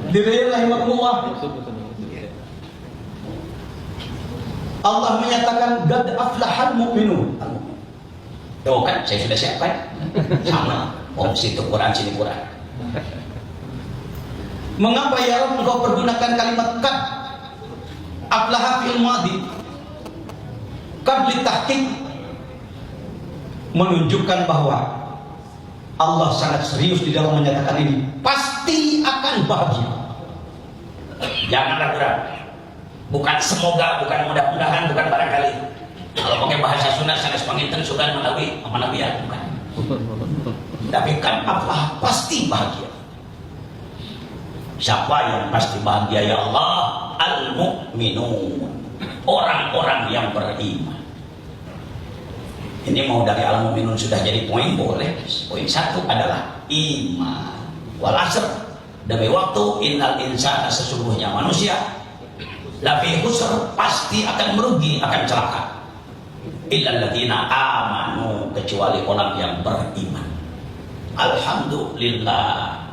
Diri rahimahullah. Allah menyatakan qad aflahal mu'minun. Tuh kan saya sudah siapkan. Sama. Oh situ Quran sini Quran. Mengapa ya Rabb engkau pergunakan kalimat qad aflaha fil madhi? Qad litahqiq, menunjukkan bahwa Allah sangat serius di dalam menyatakan ini pasti akan bahagia. Jangan ragu-ragu. Bukan semoga, bukan mudah-mudahan, bukan barangkali. Kalau pakai bahasa Sunda sangat panginten sudah menawi ya, bukan. Tapi kan apa pasti bahagia. Siapa yang pasti bahagia ya Allah? Al-mu'minun, orang-orang yang beriman. Ini mau dari al-mu'minun sudah jadi poin boleh. Poin satu adalah iman. Wal asr, demi waktu, innal insana, sesungguhnya manusia lafi khusr, pasti akan merugi, akan celaka. Illal ladzina amanu, kecuali orang yang beriman. Alhamdulillah.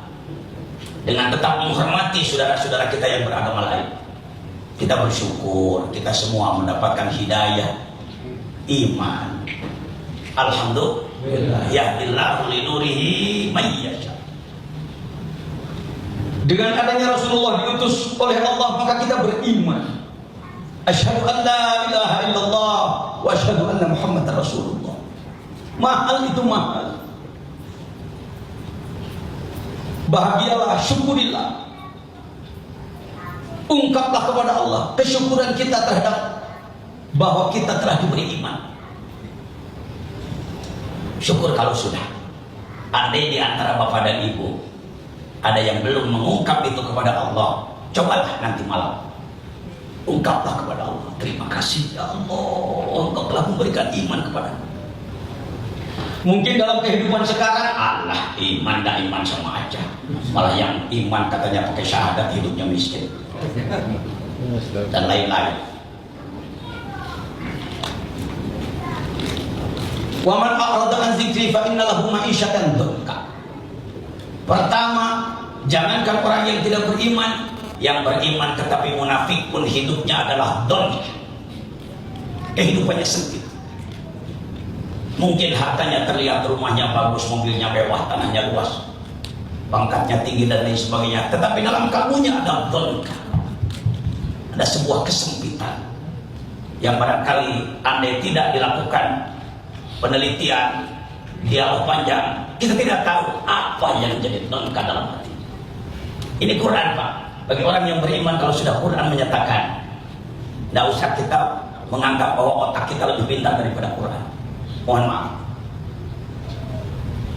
Dengan tetap menghormati saudara-saudara kita yang beragama lain, kita bersyukur kita semua mendapatkan hidayah iman. Alhamdulillah. Yahdillahu linurihi may yasha. Dengan adanya Rasulullah diutus oleh Allah, maka kita beriman. Asyhadu an la ilaha illallah wa asyhadu anna Muhammadar Rasulullah. Mahal itu mahal. Bahagialah, syukurilah. Ungkaplah kepada Allah kesyukuran kita terhadap bahwa kita telah diberi iman. Syukur kalau sudah. Andai di antara bapak dan ibu ada yang belum mengungkap itu kepada Allah, cobalah nanti malam ungkaplah kepada Allah, terima kasih ya Allah, Engkau telah memberikan iman kepadaku. Mungkin dalam kehidupan sekarang Allah iman dan iman sama aja, malah yang iman katanya pakai syahadat hidupnya miskin dan lain-lain. Wa man a'rada an dzikri fa inna lahu ma'isyatan dhanka. Pertama, jangankan orang yang tidak beriman, yang beriman tetapi munafik pun hidupnya adalah dhank. Kehidupannya sempit. Mungkin hartanya terlihat, rumahnya bagus, mobilnya mewah, tanahnya luas, pangkatnya tinggi dan lain sebagainya, tetapi dalam kalbunya ada dhank. Ada sebuah kesempitan yang barangkali andai tidak dilakukan penelitian, dialog panjang, kita tidak tahu apa yang jadi dhanka dalam hati. Ini Quran Pak. Bagi orang yang beriman, kalau sudah Quran menyatakan, tidak usah kita menganggap bahwa otak kita lebih pintar daripada Quran. Mohon maaf.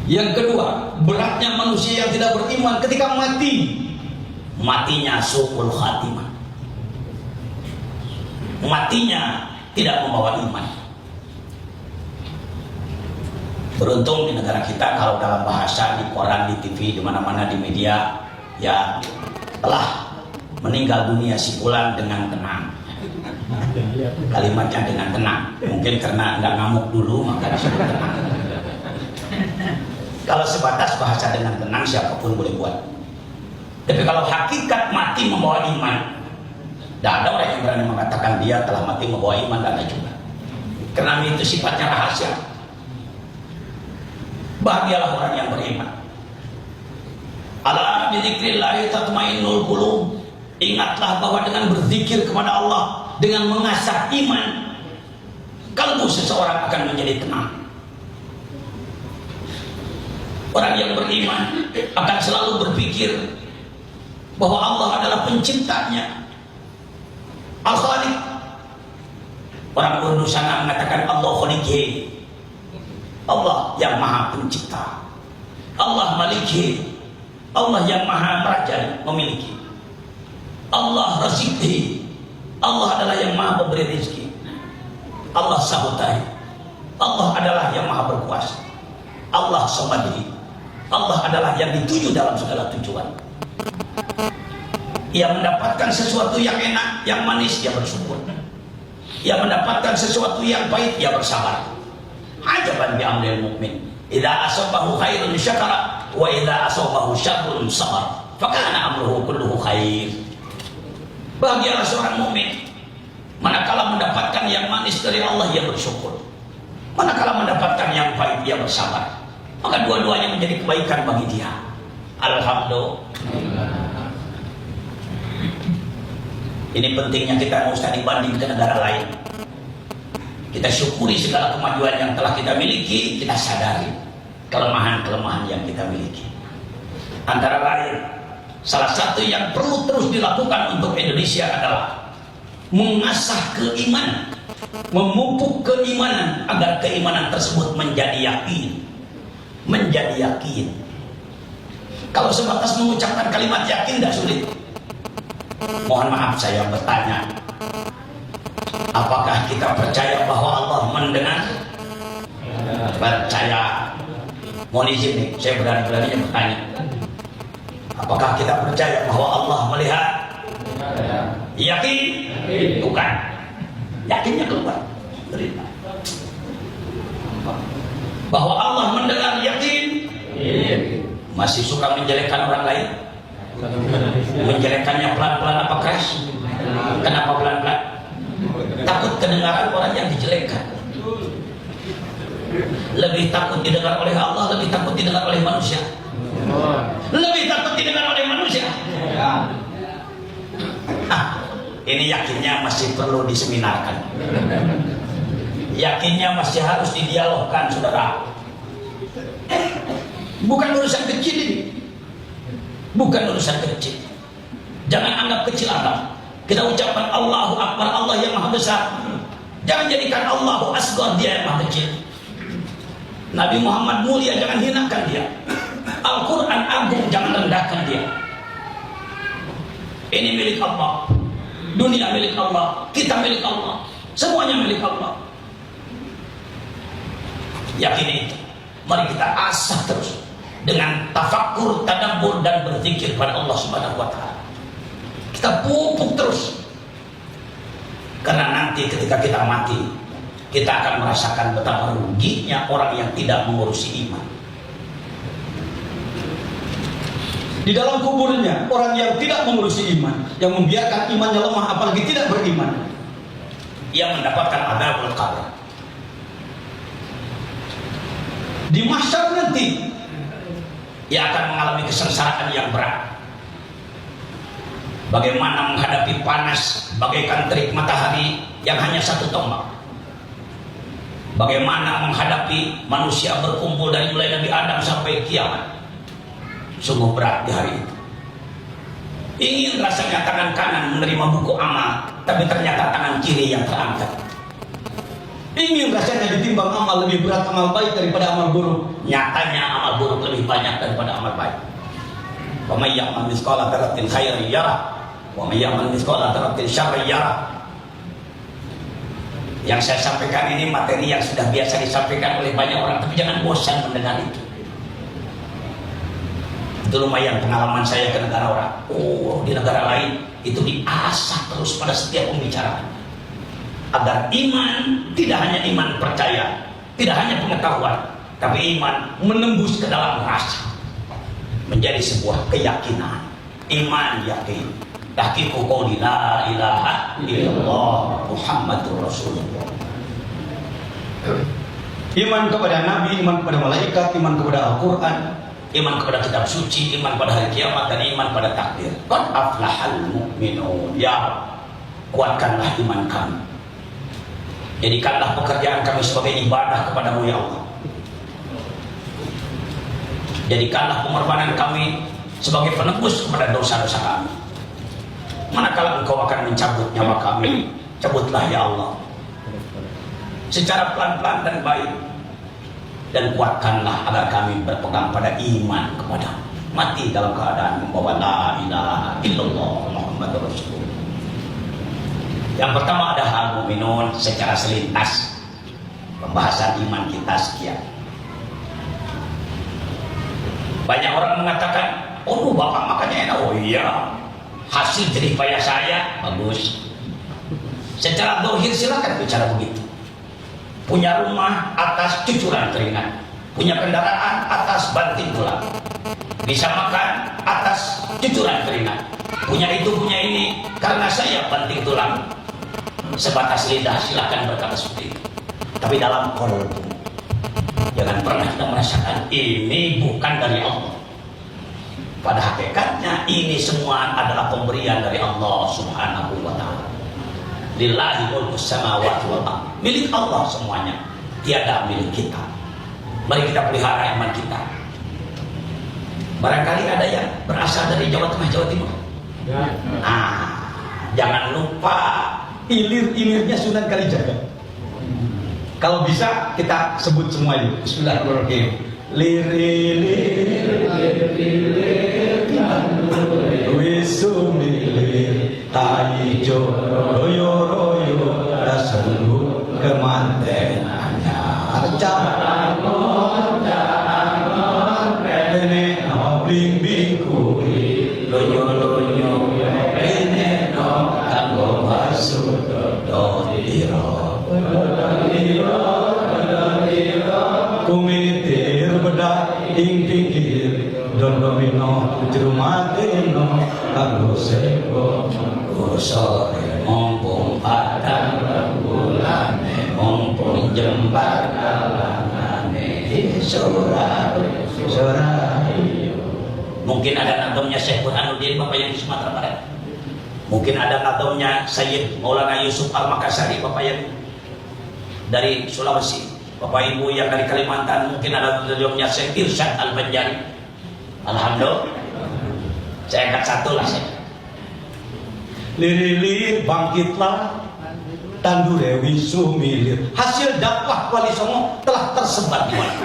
Yang kedua, beratnya manusia yang tidak beriman ketika mati, matinya su'ul khatimah, matinya tidak membawa iman. Beruntung di negara kita kalau dalam bahasa di koran, di TV, di mana-mana di media, ya telah meninggal dunia si fulan dengan tenang. Kalimatnya dengan tenang. Mungkin karena nggak ngamuk dulu maka disebut tenang. Kalau sebatas bahasa dengan tenang siapapun boleh buat. Tapi kalau hakikat mati membawa iman, tidak ada orang yang berani mengatakan dia telah mati membawa iman, tidak ada juga. Karena itu sifatnya rahasia. Bahagialah orang yang beriman. Ala bi dzikrillah tatmainnul qulub. Ingatlah bahwa dengan berzikir kepada Allah, dengan mengasah iman, kalbu seseorang akan menjadi tenang. Orang yang beriman akan selalu berpikir bahwa Allah adalah penciptanya, Al-Khaliq. Orang Urdu sana mengatakan Allah Khaliqi, Allah yang maha pencipta, Allah Maliki, Allah yang maha meraja memiliki, Allah Rasidhi, Allah adalah yang maha pemberi rezeki, Allah Sabutai, Allah adalah yang maha berkuasa, Allah Samadi, Allah adalah yang dituju dalam segala tujuan. Ia mendapatkan sesuatu yang enak, yang manis, dia bersyukur. Ia mendapatkan sesuatu yang pahit, dia bersabar. Ajaban bi amril mukmin, idza asabahu khairun syakara wa idza asabahu syarrun sabar. fakana amruhu kulluhu khair. Bahagialah seorang mukmin manakala mendapatkan yang manis dari Allah, ia bersyukur. Manakala mendapatkan yang pahit, ia bersabar. Maka dua-duanya menjadi kebaikan bagi dia. Alhamdulillah. Ini pentingnya kita mau dibanding ke negara lain. Kita syukuri segala kemajuan yang telah kita miliki, kita sadari kelemahan-kelemahan yang kita miliki. Antara lain, salah satu yang perlu terus dilakukan untuk Indonesia adalah mengasah keimanan, memupuk keimanan agar keimanan tersebut menjadi yakin. Menjadi yakin. Kalau sebatas mengucapkan kalimat yakin tidak sulit. Mohon maaf saya bertanya, apakah kita percaya bahwa Allah mendengar? Percaya. Mohon izin nih, saya berani-beraninya bertanya. Apakah kita percaya bahwa Allah melihat? Yakin? Bukan. Yakinnya keluar. Bahwa Allah mendengar, yakin? Masih suka menjelekkan orang lain? Menjelekkannya pelan-pelan apa keras? Kenapa pelan-pelan? Takut kedengaran orang yang dijelekkan. Lebih takut didengar oleh Allah, lebih takut didengar oleh manusia. Lebih takut didengar oleh manusia. Ini yakinnya masih perlu diseminarkan. Yakinnya masih harus didialogkan, saudara. Bukan urusan kecil ini. Bukan urusan kecil. Jangan anggap kecil apa. Kita ucapkan Allahu Akbar, Allah yang Maha Besar. Jangan jadikan Allahu Asghar, dia yang Maha Kecil. Nabi Muhammad mulia, jangan hinakan dia. Al-Quran agung, jangan rendahkan dia. Ini milik Allah. Dunia milik Allah. Kita milik Allah. Semuanya milik Allah. Yakin itu. Mari kita asah terus dengan tafakkur, tadabbur dan berzikir pada Allah Subhanahu wa taala. Kita pupuk terus. Karena nanti ketika kita mati, kita akan merasakan betapa ruginya orang yang tidak mengurusi iman. Di dalam kuburnya, orang yang tidak mengurusi iman, yang membiarkan imannya lemah apalagi tidak beriman, ia mendapatkan adzabul qabr. Di mahsyar nanti ia akan mengalami kesengsaraan yang berat. Bagaimana menghadapi panas bagaikan terik matahari yang hanya satu tombak. Bagaimana menghadapi manusia berkumpul dari mulai Nabi Adam sampai kiamat. Sungguh berat di hari itu. Ingin rasanya tangan kanan menerima buku amal, tapi ternyata tangan kiri yang terangkat. Ingin rasanya ditimbang amal lebih berat amal baik daripada amal buruk. Nyatanya amal buruk lebih banyak daripada amal baik. Wa may ya'mal mithqala dzarratin khairan yarah, wa may ya'mal mithqala dzarratin syarran yarah. Yang saya sampaikan ini materi yang sudah biasa disampaikan oleh banyak orang, tapi jangan bosan mendengar itu. Itu lumayan pengalaman saya ke negara orang. Oh, di negara lain itu diasah terus pada setiap pembicaraan. Agar iman tidak hanya iman percaya, tidak hanya pengetahuan, tapi iman menembus ke dalam rasa, menjadi sebuah keyakinan. Iman yakin. Tahqiqu qouli la ilaha illallah Muhammadur Rasulullah. Iman kepada Nabi, iman kepada malaikat, iman kepada Al-Quran, iman kepada kitab suci, iman pada hari kiamat, dan iman pada takdir. Qad aflahal mu'minun. Ya, kuatkanlah iman kami. Jadikanlah pekerjaan kami sebagai ibadah kepadamu ya Allah. Jadikanlah pengorbanan kami sebagai penebus kepada dosa-dosa kami. Manakala engkau akan mencabut nyawa kami, cabutlah ya Allah secara pelan-pelan dan baik, dan kuatkanlah agar kami berpegang pada iman kepadamu, mati dalam keadaan membawa la ilaha illallah Muhammadur Rasulullah. Yang pertama ada hal mu'minun secara selintas, pembahasan iman kita sekian. Banyak orang mengatakan, oh bapak makannya enak. Oh iya, hasil jerih payah saya bagus. Secara dohir silakan bicara begitu. Punya rumah atas cucuran keringat, punya kendaraan atas banting tulang, bisa makan atas sebatas cucuran keringat. Punya itu, punya ini, karena saya banting tulang. Sebatas lidah silakan berkata seperti itu. Tapi dalam kolbu, jangan pernah kita merasakan ini bukan dari Allah. Pada hakikatnya ini semua adalah pemberian dari Allah Subhanahu wa ta'ala. Lillahi mulkus samawati wal ardh. Milik Allah semuanya, tiada milik kita. Mari kita pelihara iman kita. Barangkali ada yang berasal dari Jawa Tengah, Jawa Timur. Jangan lupa ilir-ilirnya Sunan Kalijaga. Kalau bisa kita sebut semua ini. Bismillahirrahmanirrahim. Lir-ilir, wisumilir, taijo, royo-royo, raselu kemantenannya. Jangan bene no bling-bling kui, loyo-loyo, bene no kanggo masuk dodiro. Kumitir bedak ing pinggir domino jerumateno kanggo sego sore mumpung padang rembulan mumpung jembar kalangane sora. Mungkin ada nadamnya Syekh Burhanuddin Bapak yang di Sumatera Barat. Mungkin ada nadamnya Sayyid Maulana Yusuf Al-Makassari Bapak yang dari Sulawesi. Bapak Ibu yang dari Kalimantan, mungkin ada nadamnya Syekh Irsyad Al-Banjari. Alhamdulillah. Saya angkat satu lah saya. Lirir bangkitlah tandure wisumilir. Hasil dakwah Wali Songo telah tersebar di mana.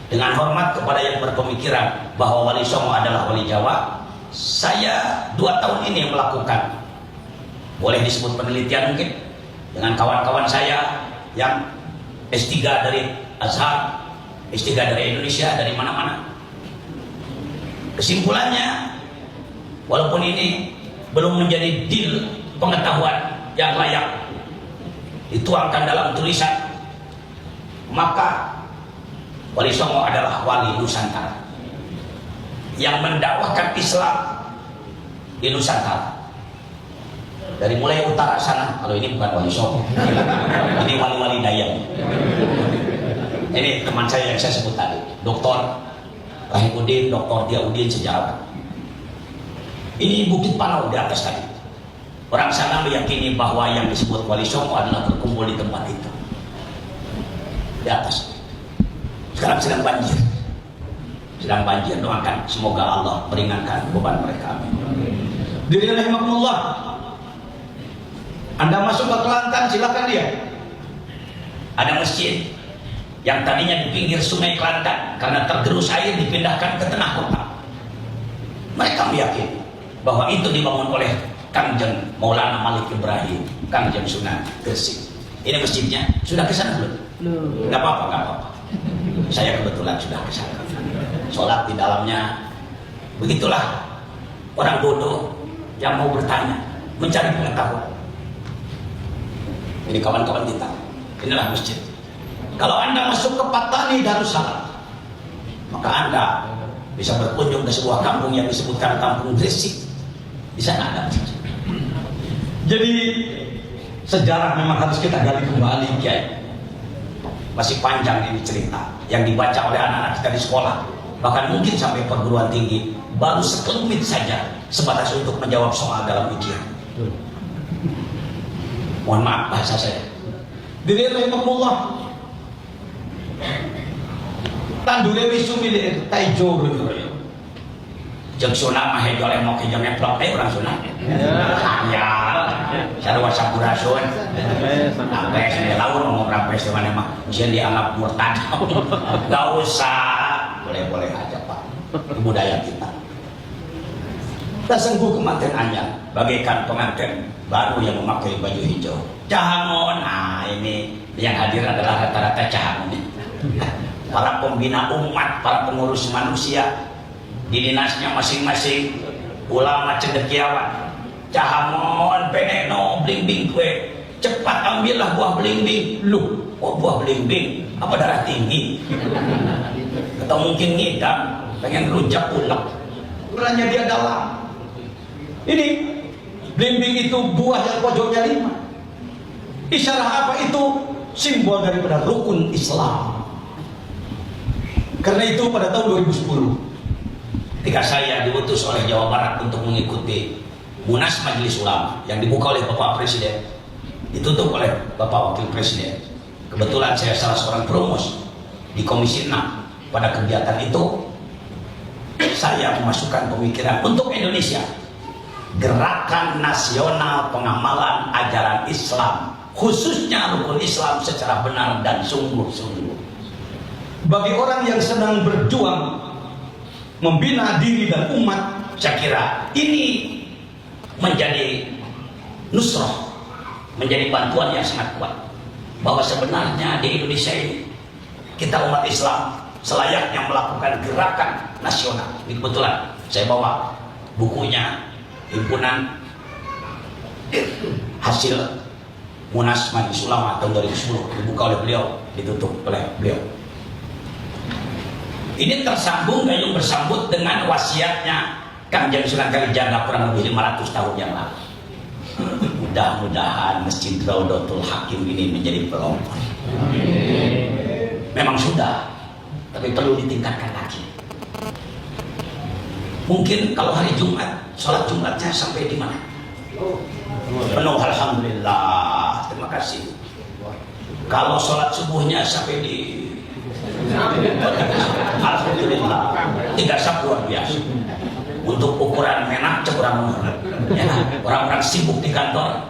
Dengan hormat kepada yang berpemikiran bahwa Wali Songo adalah Wali Jawa, saya 2 tahun ini melakukan, boleh disebut penelitian mungkin, dengan kawan-kawan saya yang S3 dari Azhar, S3 dari Indonesia, dari mana-mana. Kesimpulannya, walaupun ini belum menjadi deal pengetahuan yang layak dituangkan dalam tulisan, maka Wali Songo adalah wali Nusantara yang mendakwahkan Islam di Nusantara. Dari mulai utara sana, kalau ini bukan Wali Songo, ini wali-wali Dayak. Ini teman saya yang saya sebut tadi, Dr. Rahimuddin, Dr. Diaudin Sejarawan. Ini Bukit Panau di atas tadi. Orang sana meyakini bahwa yang disebut Wali Songo adalah berkumpul di tempat itu, di atas. Sekarang sedang banjir. Sedang banjir, doakan semoga Allah meringankan beban mereka. Amin. Diri rahimakumullah. Anda masuk ke Kelantan, silakan lihat. Ada masjid yang tadinya di pinggir sungai Kelantan, karena tergerus air dipindahkan ke tengah kota. Mereka meyakini bahwa itu dibangun oleh Kangjeng Maulana Malik Ibrahim, Kangjeng Sunan Gresik. Ini masjidnya, sudah ke sana belum? Belum. Enggak apa-apa, enggak apa-apa. Saya kebetulan sudah ke sana. Sholat di dalamnya. Begitulah orang bodoh yang mau bertanya, mencari pengetahuan. Ini kawan-kawan kita. Inilah masjid. Kalau Anda masuk ke Patani Darussalam, maka Anda bisa berkunjung ke sebuah kampung yang disebutkan Kampung Gresik. Di sana ada masjid. Jadi sejarah memang harus kita gali kembali, Kiai. Masih panjang ini cerita yang dibaca oleh anak-anak kita di sekolah, bahkan mungkin sampai perguruan tinggi, baru sekelumit saja sebatas untuk menjawab soal dalam ujian. Mohon maaf bahasa saya. Diri rahimahullah. Tandure wisumilir taijo royo. Jeung sunat mah hejo lemok hejo ngeplok orang sunat. Ya. Sarua sampurasun. Sampai sini laur ngomong rampes di mana mah. Jangan dianggap murtad. Enggak usah. Boleh-boleh aja, Pak. Itu budaya kita. Tasenggu kemanten anyar bagaikan pengantin baru yang memakai baju hijau. Cahangon, nah ini yang hadir adalah rata-rata cahangon. Para pembina umat, para pengurus manusia di dinasnya masing-masing, ulama cendekiawan. Cahangon, peneno, bling-bling kue. Cepat ambillah buah bling-bling. Loh, oh buah bling-bling? Apa darah tinggi? Atau mungkin ngidam, pengen rujak ulek. ukurannya dia dalam. Ini belimbing itu buah yang pojoknya 5. Isyarah apa itu? Simbol daripada rukun Islam. Karena itu pada tahun 2010 ketika saya diutus oleh Jawa Barat untuk mengikuti Munas Majelis Ulama yang dibuka oleh Bapak Presiden, ditutup oleh Bapak Wakil Presiden. Kebetulan saya salah seorang promos di Komisi 6. Pada kegiatan itu saya memasukkan pemikiran untuk Indonesia, Gerakan Nasional Pengamalan Ajaran Islam, khususnya rukun Islam secara benar dan sungguh-sungguh. Bagi orang yang sedang berjuang membina diri dan umat, saya kira ini menjadi nusrah, menjadi bantuan yang sangat kuat. Bahwa sebenarnya di Indonesia ini kita umat Islam selayaknya melakukan gerakan nasional. Ini kebetulan saya bawa bukunya, himpunan hasil Munas Majelis Ulama tahun 2010, dibuka oleh beliau, ditutup oleh beliau. Ini tersambung gayung bersambut dengan wasiatnya Kanjeng Sunan Kalijaga kurang lebih 500 tahun yang lalu. Mudah-mudahan Masjid Raudhatul Hakim ini menjadi pelopor. Memang sudah, tapi perlu ditingkatkan lagi. Mungkin kalau hari Jumat, sholat Jumatnya sampai di mana? Penuh, alhamdulillah, terima kasih. Kalau sholat subuhnya sampai di alhamdulillah, 3 sab luar biasa. Untuk ukuran menak kurang ya, orang-orang sibuk di kantor,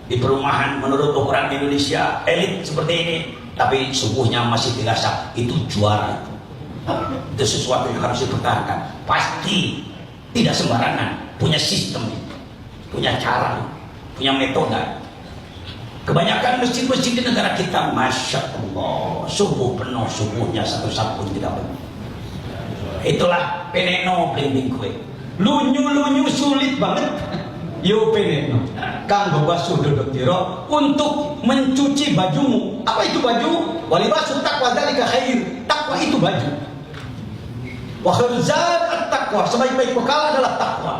di perumahan menurut ukuran Indonesia elit seperti ini, tapi subuhnya masih 3 sab, itu juara. Itu sesuatu yang harus dipertahankan. Pasti tidak sembarangan, punya sistem, punya cara, punya metode. Kebanyakan masjid-masjid di negara kita, masya Allah, subuh penuh, subuhnya 1 sab pun tidak penuh. Itulah peneno blimbing kue. Lunyu-lunyu sulit banget. Yo peneno kanggo basuh dodot tiro untuk mencuci bajumu. Apa itu baju? Walibasu taqwa dzalika khair. Takwa itu baju. Wa khairuzat at-taqwa, sebaik-baik bekal adalah takwa.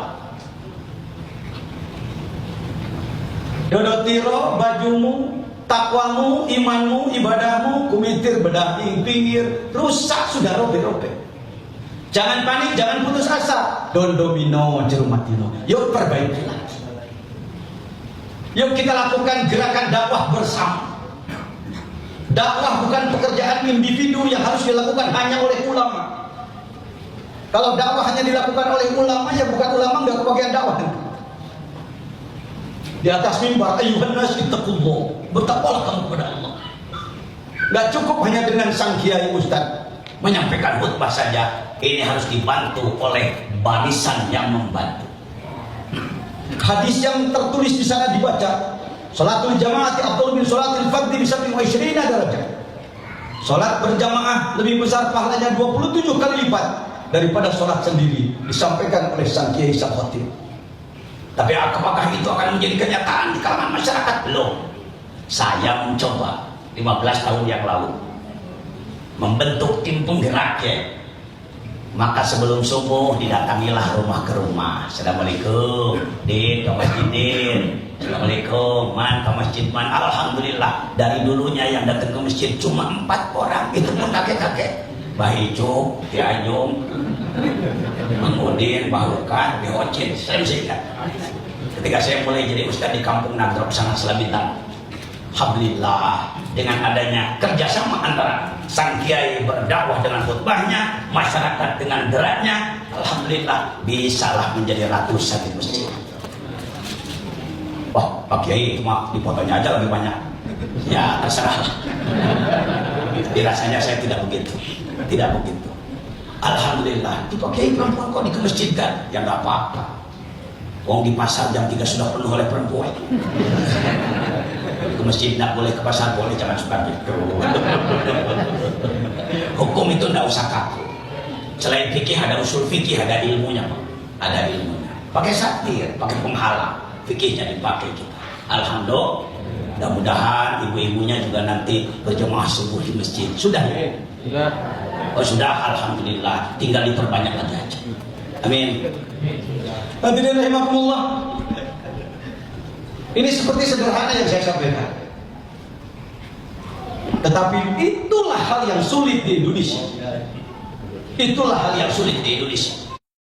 Dodot tiro bajumu, takwamu, imanmu, ibadahmu, kumitir bedah pinggir, rusak sudah robek-robek. Jangan panik, jangan putus asa. Don domino cerumatino. Yuk perbaiki lagi. Yuk kita lakukan gerakan dakwah bersama. Dakwah bukan pekerjaan individu yang harus dilakukan hanya oleh ulama. Kalau dakwah hanya dilakukan oleh ulama, ya bukan ulama, nggak kebagian dakwah. Di atas mimbar, ayuhan nas ittaqullah, bertakwalah kamu kepada Allah. Nggak cukup hanya dengan sang kiai ustaz menyampaikan khutbah saja. Ini harus dibantu oleh barisan yang membantu. Hadis yang tertulis di sana dibaca. Salatul jamaati afdhalu min salatil fardhi bi 27 derajat. Salat berjamaah lebih besar pahalanya 27 kali lipat daripada salat sendiri, disampaikan oleh sang kiai sang khatib. Tapi apakah itu akan menjadi kenyataan di kalangan masyarakat? Belum. Saya mencoba 15 tahun yang lalu membentuk tim penggerak ya. Maka sebelum subuh didatangilah rumah ke rumah. Assalamualaikum, Din, ke masjid Din. Assalamualaikum, Man, ke masjid Man. Alhamdulillah, dari dulunya yang datang ke masjid cuma 4 orang, itu pun kakek-kakek. Mbah Ijo, Ki Ajung, Mang Udin, Mbah Lukan, Ki Ocin. Saya masih ingat. Ketika saya mulai jadi ustaz di kampung Nagrok sangat Selamitan, alhamdulillah dengan adanya kerjasama antara sang kiai berdakwah dengan khutbahnya, masyarakat dengan geraknya, alhamdulillah bisalah menjadi ratusan di masjid. Wah, Pak Kiai itu mah di fotonya aja lebih banyak. Ya terserah. Tapi rasanya saya tidak begitu, tidak begitu. Alhamdulillah, itu Pak Kiai perempuan kok dikemasjidkan? Ya nggak apa-apa. Wong di pasar jam 3 sudah penuh oleh perempuan. Ke masjid tidak boleh, ke pasar boleh, jangan suka gitu. Hukum itu tidak usah kaku. Selain fikih ada usul fikih, ada ilmunya, Pak. Ada ilmunya. Pakai satir, pakai penghalang, fikihnya dipakai kita. Alhamdulillah. Mudah-mudahan ibu-ibunya juga nanti berjamaah subuh di masjid. Sudah ya? Oh sudah, alhamdulillah. Tinggal diperbanyak lagi aja. Amin. Hadirin rahimakumullah. Ini seperti sederhana yang saya sampaikan. Tetapi itulah hal yang sulit di Indonesia. Itulah hal yang sulit di Indonesia.